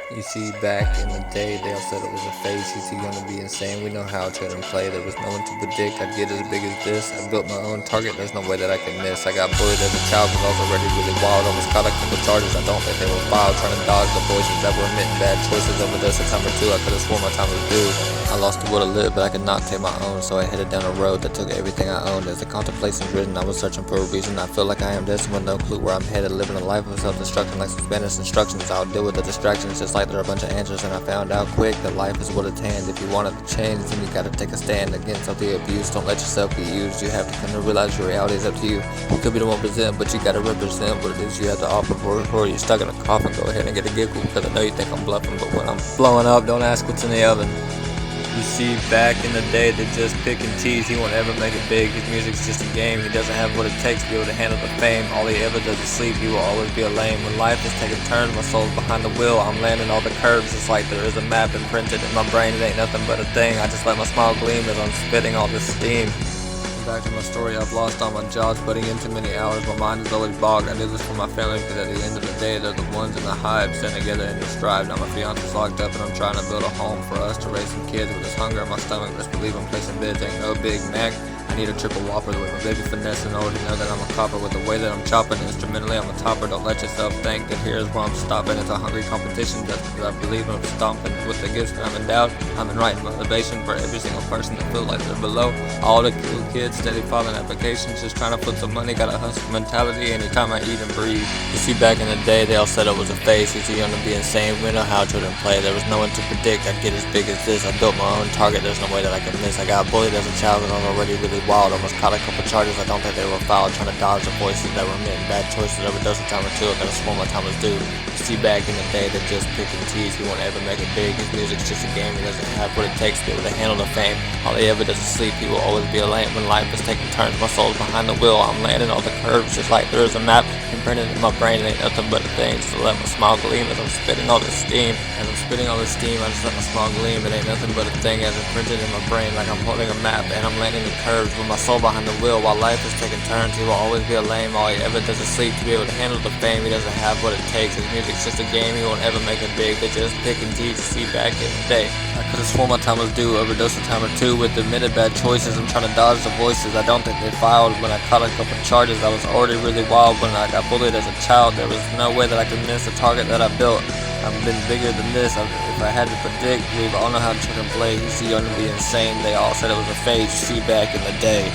You see, back in the day, they all said it was a phase. You see, gonna be insane. We know how children play. There was no one to predict I'd get as big as this. I built my own target, there's no way that I could miss. I got bullied as a child, but I was already really wild. Almost caught a couple charges, I don't think they were filed. Trying to dodge the voices that were admitting bad choices. Overdose a time or two, I could've sworn my time was due. I lost the will to live, but I could not take my own. So I headed down a road that took everything I owned. As the contemplation's written, I was searching for a reason. I feel like I am destined with no clue where I'm headed. Living a life of self-destruction like some Spanish instructions. I'll deal with the distractions just like they're a bunch of answers. And I found out quick that life is what it's hand. If you want it to change, then you gotta take a stand against all the abuse. Don't let yourself be used. You have to come to realize your reality is up to you. You could be the 1%, but you gotta represent what it is you have to offer. Before you're stuck in a coffin, go ahead and get a giggle, because I know you think I'm bluffing. But when I'm blowing up, don't ask what's in the oven. You see, back in the day, they're just picking tease. He won't ever make it big. His music's just a game. He doesn't have what it takes to be able to handle the fame. All he ever does is sleep. He will always be a lame. When life is taking turns, my soul's behind the wheel. I'm landing all the curves. It's like there is a map imprinted in my brain. It ain't nothing but a thing. I just let my smile gleam as I'm spitting all this steam. Back to my story, I've lost all my jobs, putting in too many hours, my mind is always bogged. I do this for my family because at the end of the day, they're the ones in the hive, standing together in your strive. Now my fiance's locked up and I'm trying to build a home for us to raise some kids. With this hunger in my stomach, best believe I'm placing bids. Ain't no Big Mac, I need a triple whopper with my baby finesse, and already know that I'm a copper. With the way that I'm chopping, instrumentally I'm a topper. Don't let yourself think that here's where I'm stopping. It's a hungry competition just because I believe I'm stomping. With the gifts that I'm endowed, I'm in right motivation for every single person that feels like they're below. All the cool kids steady filing applications, just trying to flip some money. Got a hustle mentality anytime I eat and breathe. You see, back in the day, they all said it was a phase. He's young to be insane. We know how children play. There was no one to predict I'd get as big as this. I built my own target, there's no way that I could miss. I got bullied as a child and I was already really wild. Almost caught a couple charges, I don't think they were filed. Trying to dodge the voices that were making bad choices. Overdose a time or two, I could've sworn my time was due. You see, back in the day, they're just picking tease. He won't ever make it big. His music's just a game. He doesn't have what it takes to be able to handle the fame. All he ever does is sleep. He will always be a lame. When life is taking turns, my soul's behind the wheel. I'm landing all the curves just like there is a map imprinted in my brain. It ain't nothing but a thing. Just to let my smile gleam as I'm spitting all this steam. As I'm spitting all this steam, I just let my smile gleam. It ain't nothing but a thing as imprinted in my brain, like I'm holding a map and I'm landing the curves with my soul behind the wheel. While life is taking turns, he will always be a lame. All he ever does is sleep to be able to handle the fame. He doesn't have what it takes. His music's just a game. He won't ever make it big. They just picking teeth to see back in the day. I could've sworn my time was due. Overdose a time or two with admitted bad choices. I'm trying to dodge the voices. I don't think they filed. When I caught a couple charges, I was already really wild. When I got bullied as a child, there was no way that I could miss the target that I built. I've been bigger than this. If I had to predict, we all know how children play. You see, you're gonna be insane. They all said it was a phase. You see, back in the day.